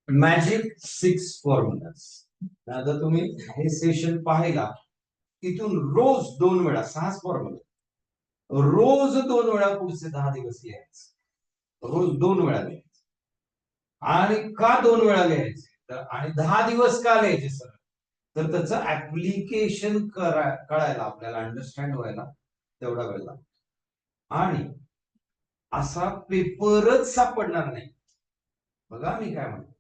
Magic 6 formulas. आता तुम्ही हे सेशन पाहिला, तिथून रोज 2 वेळा 6 फॉर्म्युला, रोज 2 वेळा पुढचे 10 दिवस लिहायचे. रोज 2 वेळा लिहायचे. आणि का 2 वेळा लिहायचे तर, आणि 10 दिवस का लिहायचे सर, तर त्याचं ऍप्लिकेशन कळायला, आपल्याला अंडरस्टँड व्हायला तेवढा वेळ लागतो. आणि असा पेपरच सापडणार नाही, बघा मी काय म्हणतो,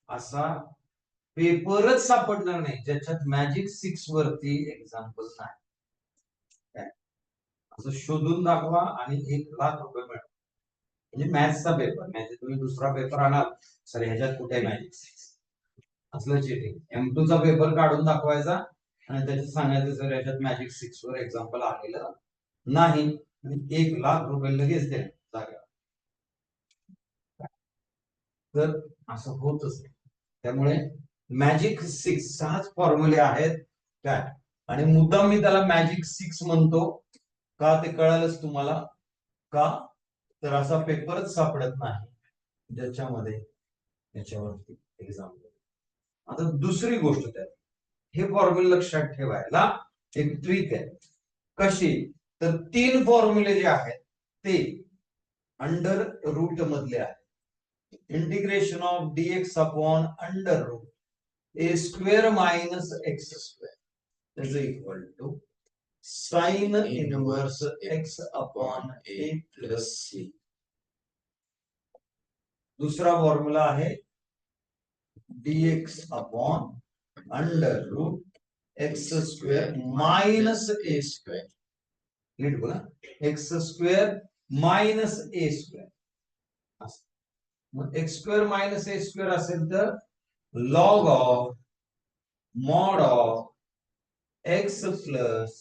असा पेपरच सापडणार नाही ज्याच्यात मॅजिक 6 वरती एक्झाम्पल नाही. असं शोधून दाखवा आणि 1,00,000 रुपये मिळतात. म्हणजे मॅथ्सचा पेपर, म्हणजे तुम्ही दुसरा पेपर आणाल सर ह्याच्यात कुठे मॅजिक 6 असलं चिटिंग. M2 चा पेपर काढून दाखवायचा आणि त्याच्यात सांगायचं सर ह्याच्यात मॅजिक 6 वर एक्झाम्पल आलेलं नाही, आणि 1,00,000 रुपये लगेच द्या जागा. तर असं होतच नाही. त्यामुळे मॅजिक 6 फॉर्म्युले आहेत काय, आणि मुद्दाम मी त्याला मॅजिक 6 म्हणतो का ते कळालंच तुम्हाला का, तर असा पेपरच सापडत नाही ज्याच्यामध्ये याच्यावरती एक्झाम्पल. आता दुसरी गोष्ट त्यात, हे फॉर्म्युले लक्षात ठेवायला एक ट्रिक आहे. कशी, तर 3 फॉर्म्युले जे आहेत ते अंडर रूट मधले आहेत. Integration of dx upon under root a square minus x square is equal to sine inverse x upon a plus c. दुसरा फॉर्म्युला आहे dx upon under root x square minus a square. नीट बोला, x square minus a square. मग x square minus a square असेल तर log of mod of x plus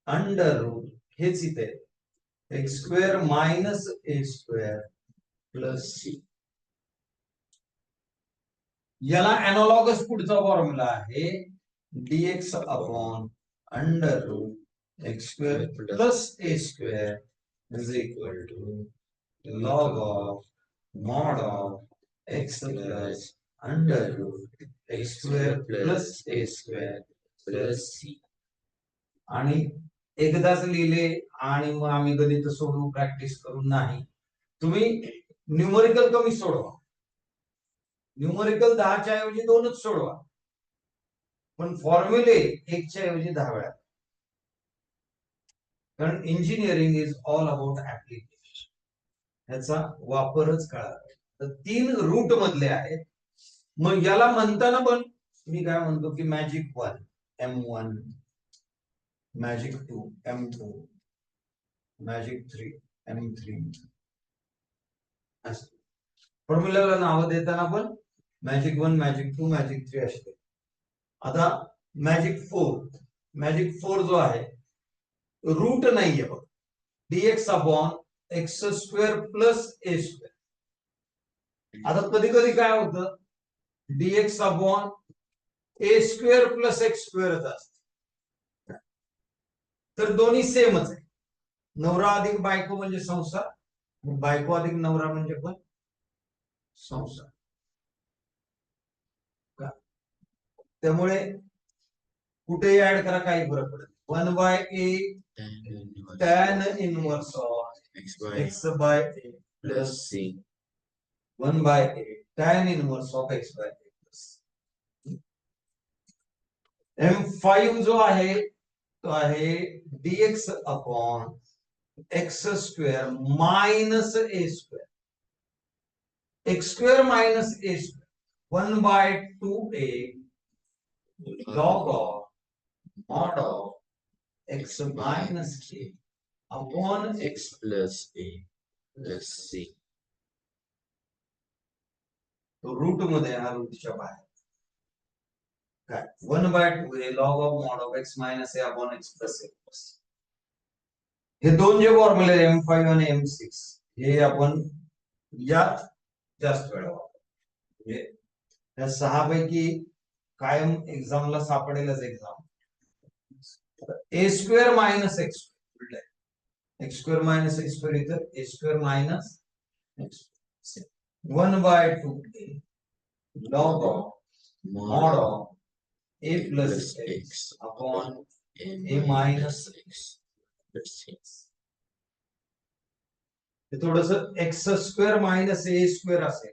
under root, हेच इथे x square minus a square plus c. याला analogous पुढचा formula आहे dx upon under root x square plus a square is equal to log of mod of x plus under root x square plus a square plus c. आणि एकदाच लिहिले आणि मग आम्ही गणित सोडवू प्रॅक्टिस करून नाही. तुम्ही न्यूमरिकल कमी सोडवा, न्यूमरिकल 10 च्या ऐवजी 2च सोडवा, पण फॉर्म्युले 1 च्या ऐवजी 10 वेळा. कारण engineering is all about application, ह्याचा वापरच कळा. तर 3 रूट मधले आहेत. मग याला म्हणताना पण मी काय म्हणतो की magic 1 M1, magic 2 M2, magic 3 M3. फॉर्म्युलाला नाव देताना पण मॅजिक 1, मॅजिक 2, मॅजिक 3 असते. आता मॅजिक 4 जो आहे रूट नाहीये बघ, dx upon x square plus a square. आता कधी कधी काय होतं, dx upon a square plus x स्क्वेअरच असते, तर दोन्ही सेमच आहे. नवरा अधिक बायको म्हणजे संसार, बायको अधिक नवरा म्हणजे पण संसार. त्यामुळे कुठेही ऍड करा काही फरक पडत. 1/a tan inverse of x by a plus c. 1/a tan inverse of x by a plus c. M5 जो आहे तो आहे dx upon x square minus a square. x square minus a square 1/2a log of mod of x minus k upon x plus a plus c. तो route मध्ये हा रूटच्या बाहेर काय 1/2a log of mod of x minus a upon x plus a plus. हे दोन जे फॉर्म्युले M5 आणि M6 हे आपण यात जास्त वेळा वापरतो. म्हणजे त्या 6 पैकी कायम एक्झामला सापडेलच exam. a square minus x square, x square minus x square इथं a square minus x 1/2a log of mod of a plus x upon a minus x. हे थोडस एक्स स्क्वेअर मायनस ए स्क्वेअर असेल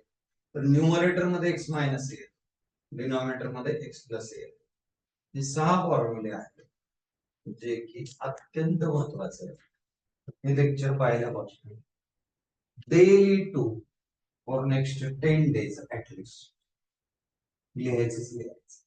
तर numerator मध्ये x minus ए, denominator मध्ये x plus ए. हे 6 फॉर्म्युले आहेत जे की अत्यंत महत्वाचे आहेत. हे लेक्चर पाहिल्यापासून daily 2 for next 10 days at least लिहायचंच लिहायचं.